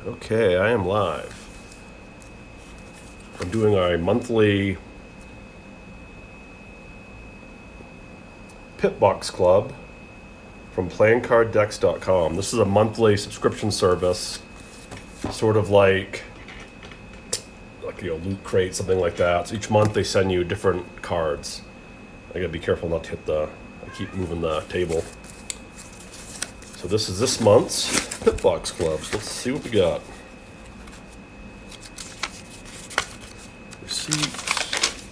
Okay, I am live. I'm doing our monthly Pip Box Club from playingcarddecks.com. This is a monthly subscription service, sort of like Loot Crate, something like that. So each month they send you different cards. I gotta be careful not to hit I keep moving the table. So this is this month's Pip Box Club. So let's see what we got. Receipts.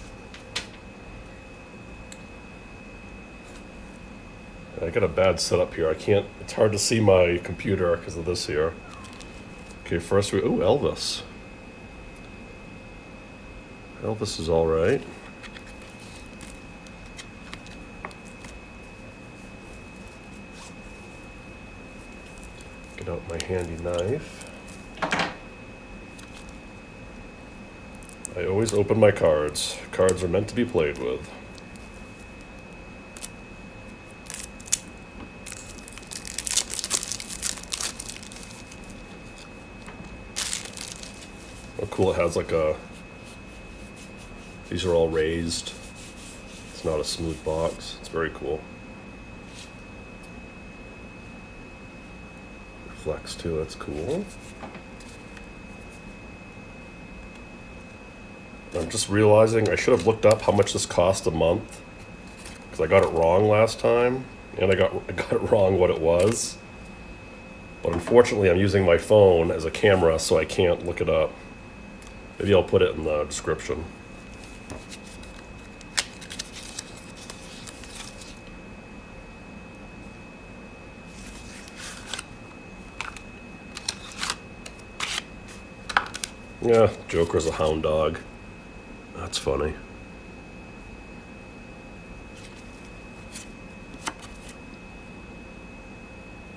I got a bad setup here. It's hard to see my computer because of this here. Okay, first Elvis. Elvis is all right. Get out my handy knife. I always open my cards. Cards are meant to be played with. Oh, cool, it has these are all raised. It's not a smooth box. It's very cool. Reflects too, that's cool. I'm just realizing I should have looked up how much this cost a month, because I got it wrong last time, and I got it wrong what it was. But unfortunately, I'm using my phone as a camera, so I can't look it up. Maybe I'll put it in the description. Yeah, Joker's a hound dog. That's funny.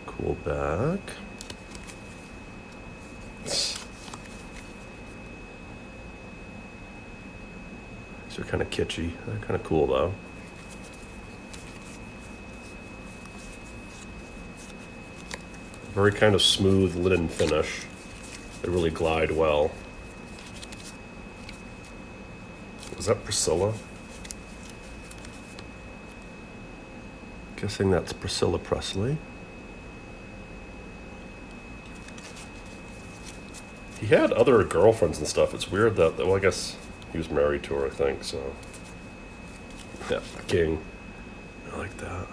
Cool back. These are kind of kitschy. They're kind of cool though. Very kind of smooth linen finish. They really glide well. Is that Priscilla? Guessing that's Priscilla Presley. He had other girlfriends and stuff. It's weird that, well, I guess he was married to her, I think, so. Yeah, King. I like that.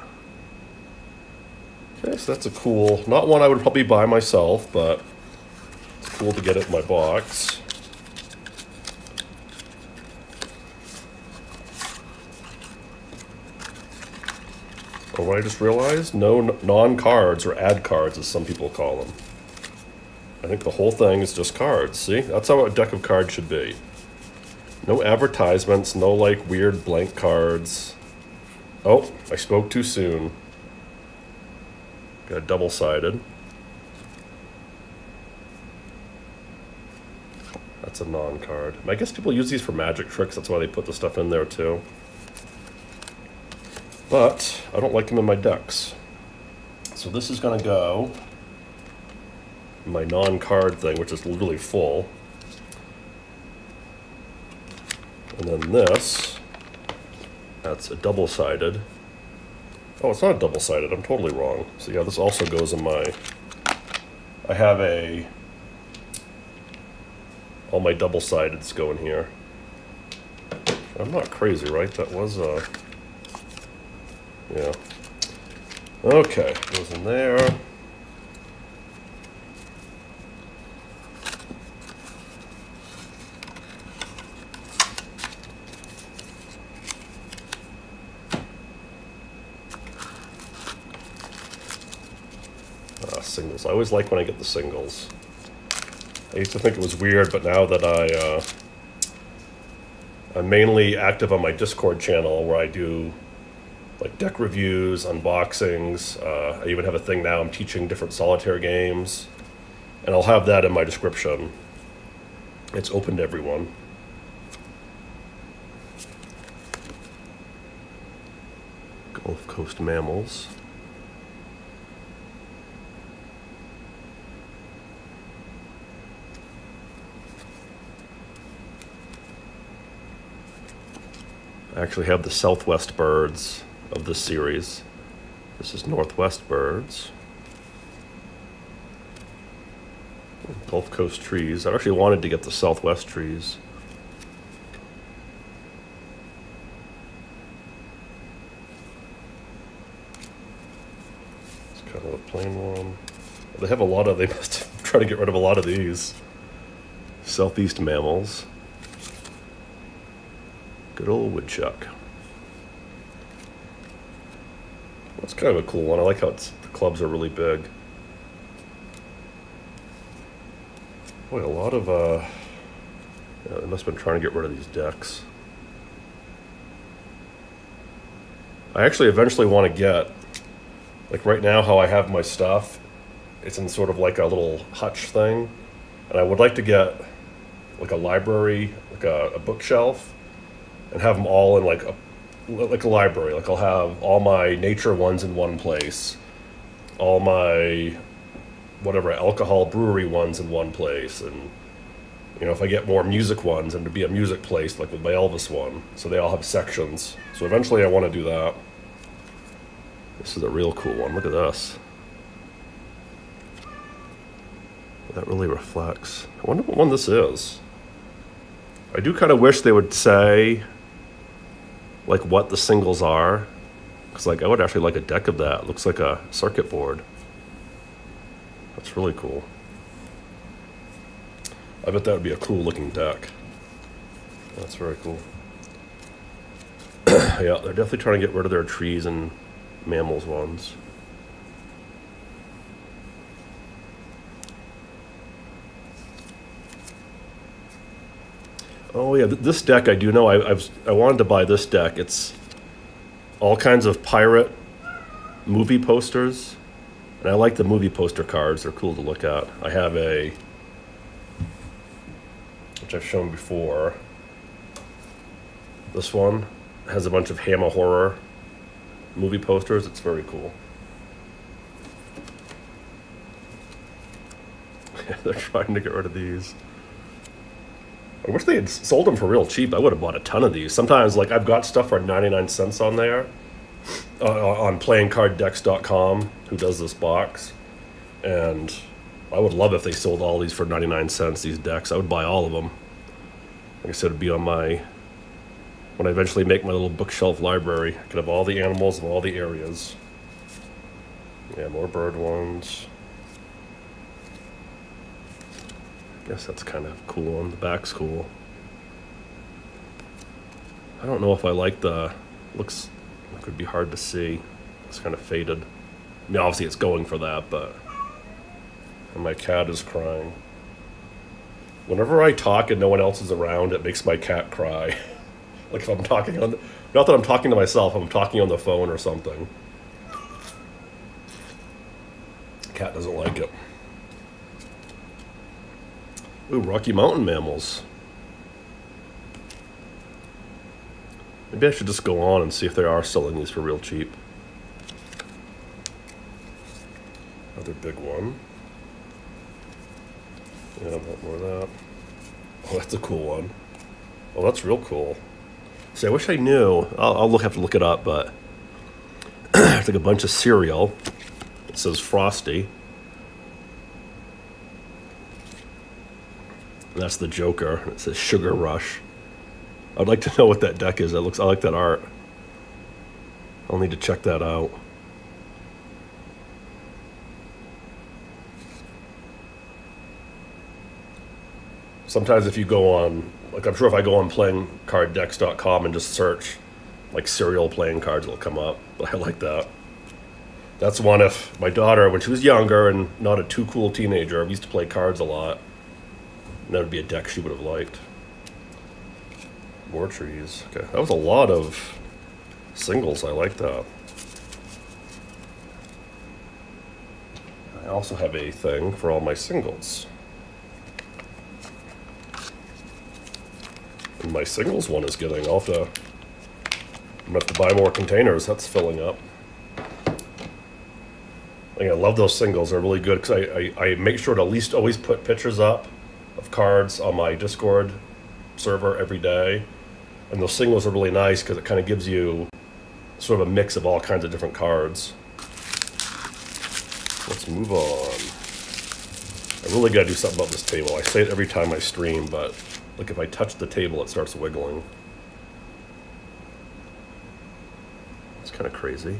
Okay, so that's a cool, not one I would probably buy myself, but it's cool to get it in my box. Oh, what I just realized? No non-cards, or ad cards as some people call them. I think the whole thing is just cards. See? That's how a deck of cards should be. No advertisements, no weird blank cards. Oh, I spoke too soon. Got double-sided. That's a non-card. I guess people use these for magic tricks. That's why they put the stuff in there too. But I don't like them in my decks. So this is going to go in my non-card thing, which is literally full. And then this, that's a double-sided. Oh, it's not a double-sided. I'm totally wrong. So yeah, this also goes in I have all my double-sideds go in here. I'm not crazy, right? That was yeah. Okay, goes in there. Singles. I always like when I get the singles. I used to think it was weird, but now that I'm mainly active on my Discord channel where I do deck reviews, unboxings. I even have a thing now. I'm teaching different solitaire games, and I'll have that in my description. It's open to everyone. Gulf Coast mammals. actually have the Southwest birds of this series. This is Northwest birds. Gulf Coast trees. I actually wanted to get the Southwest trees. It's kind of a plain one. They have a lot of, they must try to get rid of a lot of these. Southeast mammals. Good old woodchuck. That's kind of a cool one. I like how the clubs are really big. Boy, a lot of, yeah, they must have been trying to get rid of these decks. I actually eventually want to get, like right now how I have my stuff, it's in sort of like a little hutch thing. And I would like to get like a library, like a bookshelf, and have them all in like a library. Like I'll have all my nature ones in one place, all my whatever alcohol brewery ones in one place, and you know, if I get more music ones, and to be a music place like with my Elvis one, so they all have sections. So eventually I want to do that. This is a real cool one. Look at this. That really reflects. I wonder what one this is. I do kind of wish they would say like what the singles are, because like I would actually like a deck of that. It looks like a circuit board. That's really cool. I bet that would be a cool looking deck. That's very cool. Yeah, they're definitely trying to get rid of their trees and mammals ones. Oh yeah, this deck I do know. I wanted to buy this deck. It's all kinds of pirate movie posters, and I like the movie poster cards. They're cool to look at. I have a, which I've shown before. This one has a bunch of Hammer horror movie posters. It's very cool. They're trying to get rid of these. I wish they had sold them for real cheap. I would have bought a ton of these. Sometimes, like, I've got stuff for 99 cents on there, on playingcarddecks.com, who does this box. And I would love if they sold all these for 99 cents, these decks. I would buy all of them. Like I said, it'd be on my, when I eventually make my little bookshelf library, I could have all the animals of all the areas. Yeah, more bird ones. Guess that's kind of cool on the back's cool. I don't know if I like the, looks, it could be hard to see. It's kind of faded. I mean, obviously it's going for that, but, and my cat is crying. Whenever I talk and no one else is around, it makes my cat cry. Like if I'm talking on, not that I'm talking to myself, I'm talking on the phone or something. Cat doesn't like it. Ooh, Rocky Mountain mammals. Maybe I should just go on and see if they are selling these for real cheap. Another big one. Yeah, want more of that. Oh, that's a cool one. Oh, that's real cool. See, I wish I knew. I'll have to look it up, but it's like a bunch of cereal. It says Frosty. And that's the Joker. It says Sugar Rush. I'd like to know what that deck is. I like that art. I'll need to check that out. Sometimes if you go on, like I'm sure if I go on playingcarddecks.com and just search like cereal playing cards, it'll come up. But I like that. That's one if my daughter, when she was younger and not a too cool teenager, we used to play cards a lot. And that would be a deck she would have liked. More trees. Okay, that was a lot of singles. I like that. I also have a thing for all my singles. And my singles one is getting, I'm gonna have to buy more containers. That's filling up. I love those singles. They're really good because I make sure to at least always put pictures up of cards on my Discord server every day. And those singles are really nice because it kind of gives you sort of a mix of all kinds of different cards. Let's move on. I really gotta do something about this table. I say it every time I stream, but like if I touch the table, it starts wiggling. It's kind of crazy.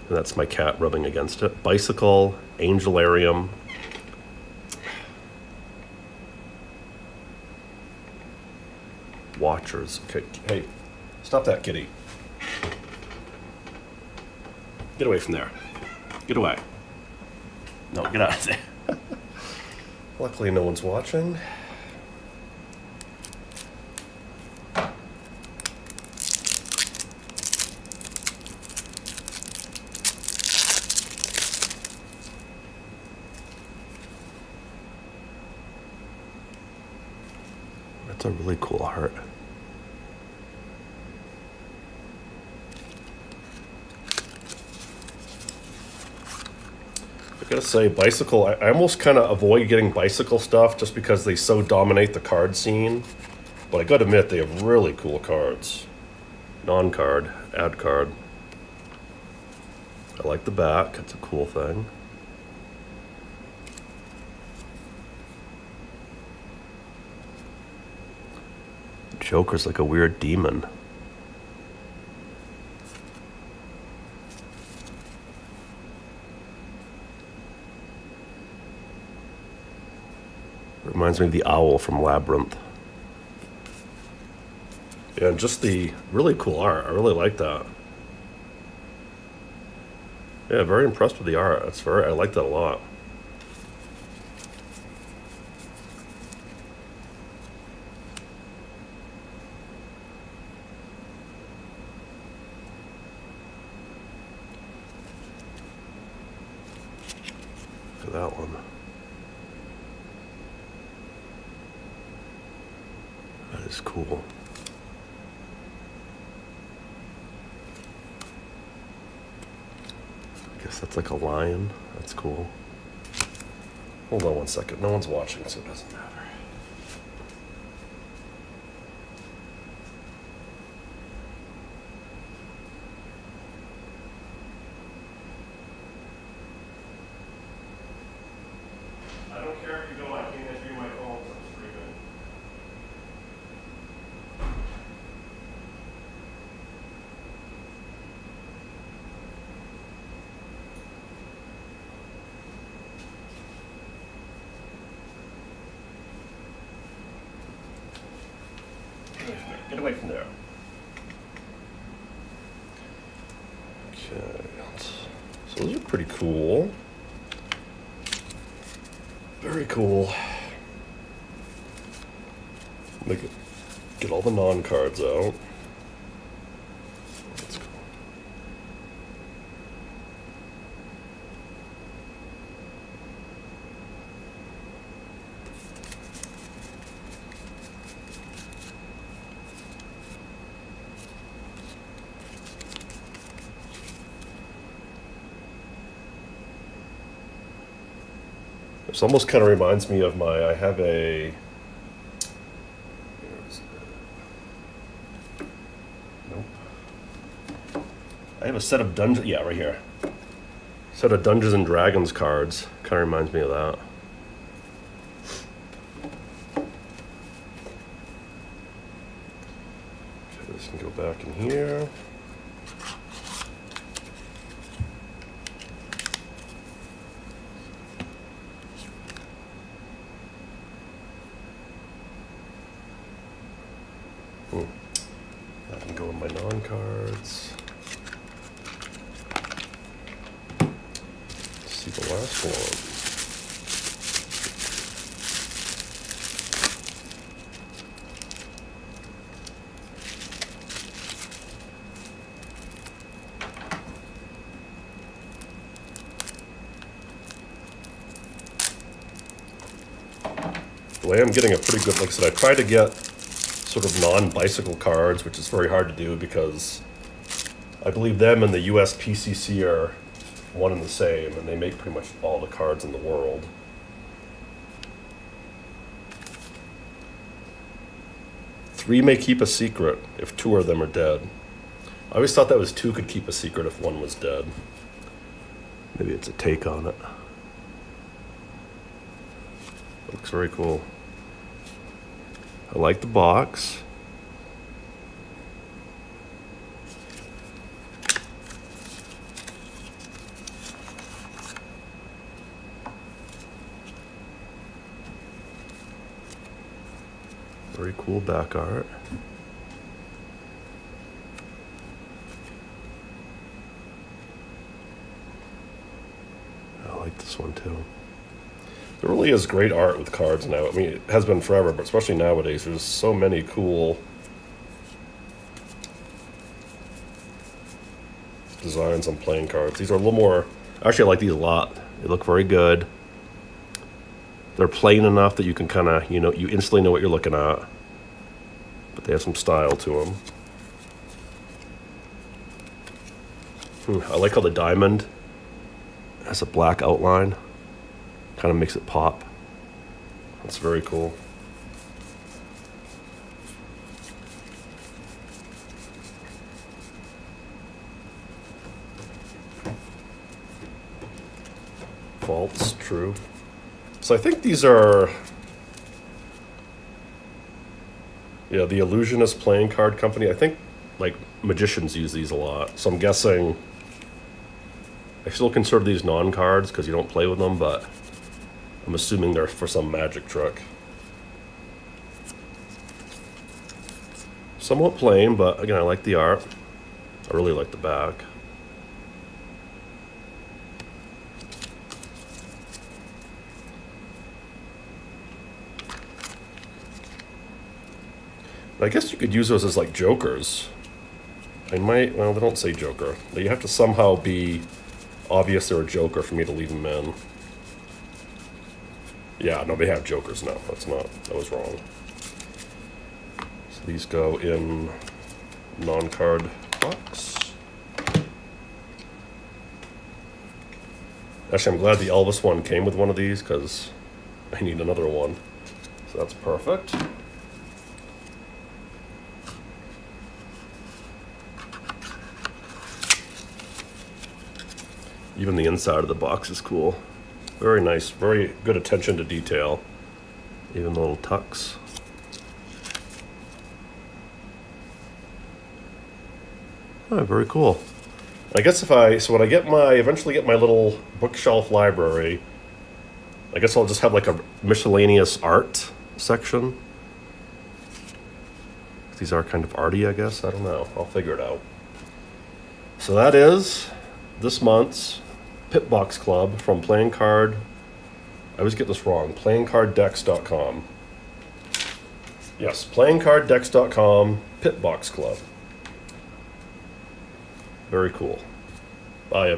And that's my cat rubbing against it. Bicycle, Angelarium. Watchers. Okay, hey, stop that, kitty. Get away from there. Get away. No, get out of there. Luckily, no one's watching. That's a really cool heart. I gotta say, Bicycle, I almost kind of avoid getting Bicycle stuff just because they so dominate the card scene. But I gotta admit, they have really cool cards. Non-card, ad card. I like the back, it's a cool thing. Joker's like a weird demon. Reminds me of the owl from Labyrinth. Yeah, and just the really cool art. I really like that. Yeah, very impressed with the art. I like that a lot. Look at that one. That is cool. I guess that's like a lion. That's cool. Hold on one second. No one's watching, so it doesn't matter. I don't care if you go, I can't enter my phone, so I'm streaming. Get away from there. Okay. So those are pretty cool. Very cool. Get all the non-cards out. That's cool. This almost kind of reminds me of I have a, nope. I have a set of Dungeons, yeah, right here. Set of Dungeons and Dragons cards. Kind of reminds me of that. Okay, this can go back in here. That can go in my non-cards. Let's see the last one. The way I'm getting a pretty good, like I said, I try to get sort of non-bicycle cards, which is very hard to do because I believe them and the US PCC are one and the same, and they make pretty much all the cards in the world. 3 may keep a secret if 2 of them are dead. I always thought that was 2 could keep a secret if 1 was dead. Maybe it's a take on it. Looks very cool. I like the box. Very cool back art. I like this one too. There really is great art with cards now. I mean, it has been forever, but especially nowadays, there's so many cool designs on playing cards. These are a little more, actually I like these a lot. They look very good. They're plain enough that you can kind of, you instantly know what you're looking at. But they have some style to them. I like how the diamond has a black outline. Kind of makes it pop. That's very cool. False, true. So I think these are, the Illusionist Playing Card Company. I think like magicians use these a lot. So I'm guessing, I still consider these non-cards because you don't play with them, but I'm assuming they're for some magic trick. Somewhat plain, but again, I like the art. I really like the back. I guess you could use those as like jokers. Well, they don't say joker. But you have to somehow be obvious they're a joker for me to leave them in. Yeah, no, they have jokers now. That was wrong. So these go in non-card box. Actually, I'm glad the Elvis one came with one of these because I need another one. So that's perfect. Even the inside of the box is cool. Very nice, very good attention to detail. Even the little tucks. Oh, very cool. I guess when I eventually get my little bookshelf library, I guess I'll just have like a miscellaneous art section. These are kind of arty, I guess. I don't know. I'll figure it out. So that is this month's Pip Box Club from Playing Card. I always get this wrong. PlayingCardDecks.com. Yes, PlayingCardDecks.com, Pip Box Club. Very cool. Bye, everyone.